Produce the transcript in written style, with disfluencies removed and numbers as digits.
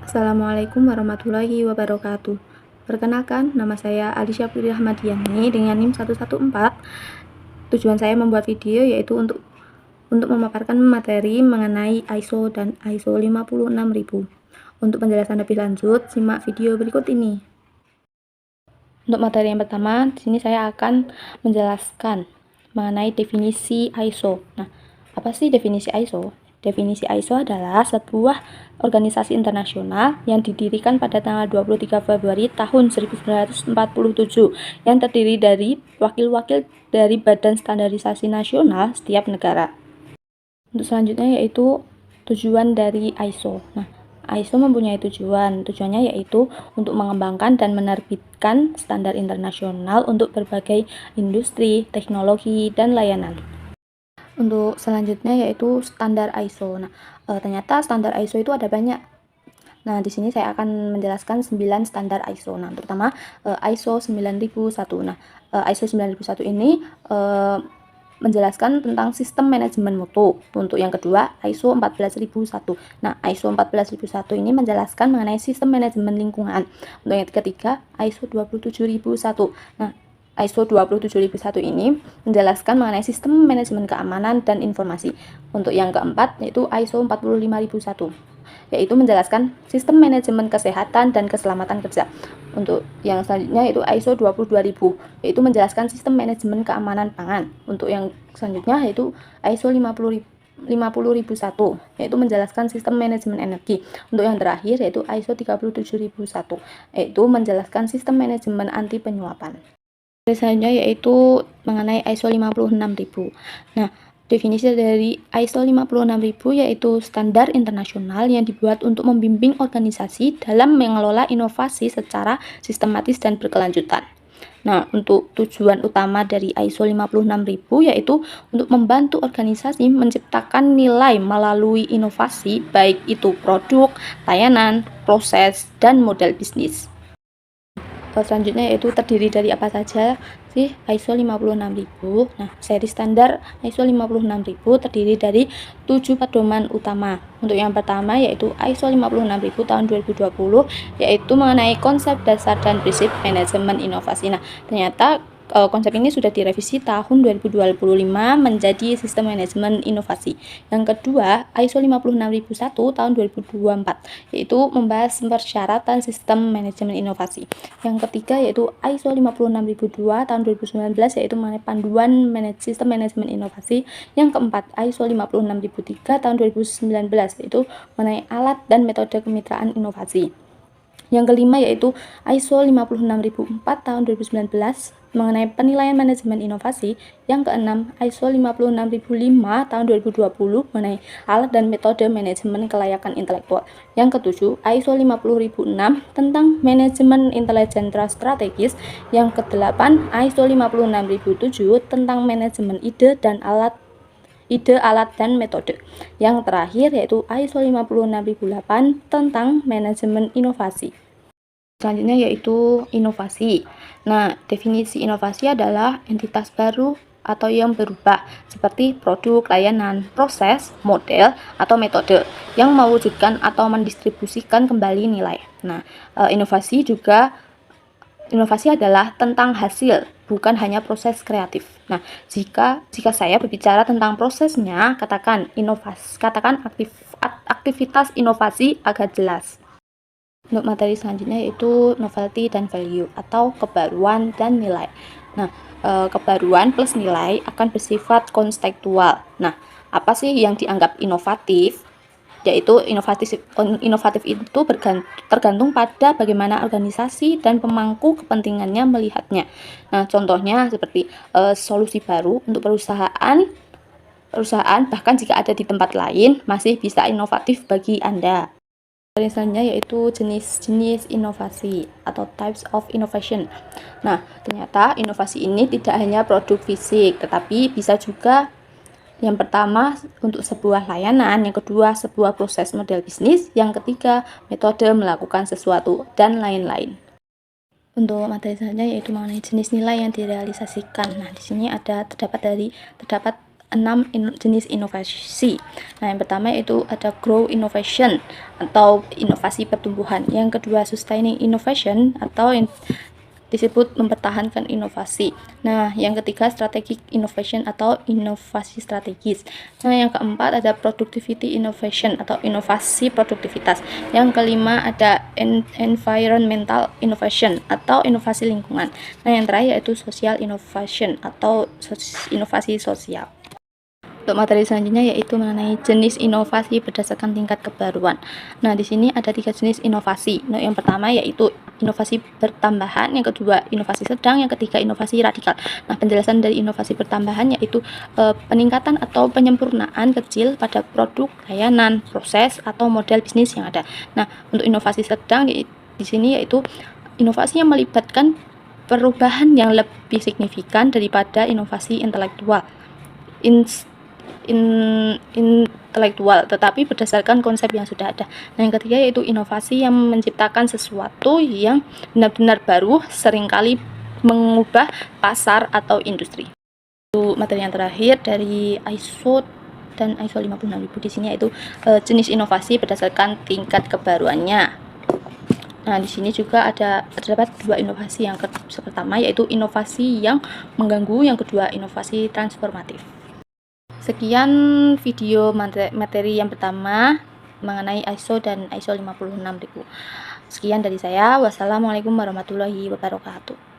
Assalamualaikum warahmatullahi wabarakatuh. Perkenalkan, nama saya Alisya Putri Ahmadiani dengan NIM 114. Tujuan saya membuat video yaitu untuk memaparkan materi mengenai ISO dan ISO 56000. Untuk penjelasan lebih lanjut, simak video berikut ini. Untuk materi yang pertama, di sini saya akan menjelaskan mengenai definisi ISO. Nah, apa sih definisi ISO? Definisi ISO adalah sebuah organisasi internasional yang didirikan pada tanggal 23 Februari tahun 1947 yang terdiri dari wakil-wakil dari Badan Standarisasi Nasional setiap negara. Untuk selanjutnya yaitu tujuan dari ISO. Nah, ISO mempunyai tujuannya yaitu untuk mengembangkan dan menerbitkan standar internasional untuk berbagai industri, teknologi, dan layanan. Untuk selanjutnya yaitu standar ISO. Nah, ternyata standar ISO itu ada banyak. Nah, di sini saya akan menjelaskan 9 standar ISO. Nah, terutama ISO 9001. Nah, ISO 9001 ini menjelaskan tentang sistem manajemen mutu. Untuk yang kedua, ISO 14001. Nah, ISO 14001 ini menjelaskan mengenai sistem manajemen lingkungan. Untuk yang ketiga, ISO 27001. Nah, ISO 27001 ini menjelaskan mengenai sistem manajemen keamanan dan informasi. Untuk yang keempat yaitu ISO 45001, yaitu menjelaskan sistem manajemen kesehatan dan keselamatan kerja. Untuk yang selanjutnya yaitu ISO 22000, yaitu menjelaskan sistem manajemen keamanan pangan. Untuk yang selanjutnya yaitu ISO 50001, yaitu menjelaskan sistem manajemen energi. Untuk yang terakhir yaitu ISO 37001, yaitu menjelaskan sistem manajemen anti penyuapan. Selanjutnya yaitu mengenai ISO 56000. Nah, definisi dari ISO 56000 yaitu standar internasional yang dibuat untuk membimbing organisasi dalam mengelola inovasi secara sistematis dan berkelanjutan. Nah, untuk tujuan utama dari ISO 56000 yaitu untuk membantu organisasi menciptakan nilai melalui inovasi, baik itu produk, layanan, proses, dan model bisnis. Selanjutnya yaitu terdiri dari apa saja sih ISO 56000. Nah, seri standar ISO 56000 terdiri dari 7 pedoman utama. Untuk yang pertama yaitu ISO 56000 tahun 2020, yaitu mengenai konsep dasar dan prinsip manajemen inovasi. Nah, ternyata konsep ini sudah direvisi tahun 2025 menjadi sistem manajemen inovasi. Yang kedua, ISO 56001 tahun 2024, yaitu membahas persyaratan sistem manajemen inovasi. Yang ketiga yaitu ISO 56002 tahun 2019, yaitu mengenai panduan sistem manajemen inovasi. Yang keempat, ISO 56003 tahun 2019, yaitu mengenai alat dan metode kemitraan inovasi. Yang kelima yaitu ISO 56004 tahun 2019 mengenai penilaian manajemen inovasi. Yang keenam, ISO 56005 tahun 2020 mengenai alat dan metode manajemen kelayakan intelektual. Yang ketujuh, ISO 50006 tentang manajemen intelijen strategis. Yang kedelapan, ISO 56007 tentang manajemen ide, alat dan metode. Yang terakhir yaitu ISO 56008 tentang manajemen inovasi. Selanjutnya yaitu inovasi. Nah, definisi inovasi adalah entitas baru atau yang berubah seperti produk, layanan, proses, model, atau metode yang mewujudkan atau mendistribusikan kembali nilai. Nah, inovasi adalah tentang hasil, bukan hanya proses kreatif. Nah, jika saya berbicara tentang prosesnya, katakan aktivitas inovasi agar jelas. Untuk materi selanjutnya yaitu novelty dan value atau kebaruan dan nilai. Nah, kebaruan plus nilai akan bersifat konstekstual. Nah, apa sih yang dianggap inovatif? Yaitu inovatif itu tergantung pada bagaimana organisasi dan pemangku kepentingannya melihatnya. Nah, contohnya seperti solusi baru untuk perusahaan bahkan jika ada di tempat lain masih bisa inovatif bagi Anda. Selanjutnya yaitu jenis-jenis inovasi atau types of innovation. Nah, ternyata inovasi ini tidak hanya produk fisik, tetapi bisa juga yang pertama untuk sebuah layanan, yang kedua sebuah proses model bisnis, yang ketiga metode melakukan sesuatu, dan lain-lain. Untuk materi selanjutnya yaitu mengenai jenis nilai yang direalisasikan. Nah, di sini terdapat jenis inovasi. Nah, yang pertama itu ada grow innovation atau inovasi pertumbuhan. Yang kedua sustaining innovation atau disebut mempertahankan inovasi. Nah, yang ketiga strategic innovation atau inovasi strategis. Nah, yang keempat ada productivity innovation atau inovasi produktivitas. Yang kelima ada environmental innovation atau inovasi lingkungan. Nah, yang terakhir yaitu social innovation atau inovasi sosial. Untuk materi selanjutnya yaitu mengenai jenis inovasi berdasarkan tingkat kebaruan. Nah, di sini ada 3 jenis inovasi. Nah, yang pertama yaitu inovasi bertambahan, yang kedua inovasi sedang, yang ketiga inovasi radikal. Nah, penjelasan dari inovasi bertambahan yaitu peningkatan atau penyempurnaan kecil pada produk, layanan, proses atau model bisnis yang ada. Nah, untuk inovasi sedang di sini yaitu inovasi yang melibatkan perubahan yang lebih signifikan daripada inovasi intelektual, tetapi berdasarkan konsep yang sudah ada. Nah, yang ketiga yaitu inovasi yang menciptakan sesuatu yang benar-benar baru, seringkali mengubah pasar atau industri. Itu materi yang terakhir dari ISO dan ISO 56000 di sini yaitu jenis inovasi berdasarkan tingkat kebaruannya. Nah, di sini juga terdapat 2 inovasi. Yang pertama yaitu inovasi yang mengganggu, yang kedua inovasi transformatif. Sekian video materi yang pertama mengenai ISO dan ISO 56000. Sekian dari saya. Wassalamualaikum warahmatullahi wabarakatuh.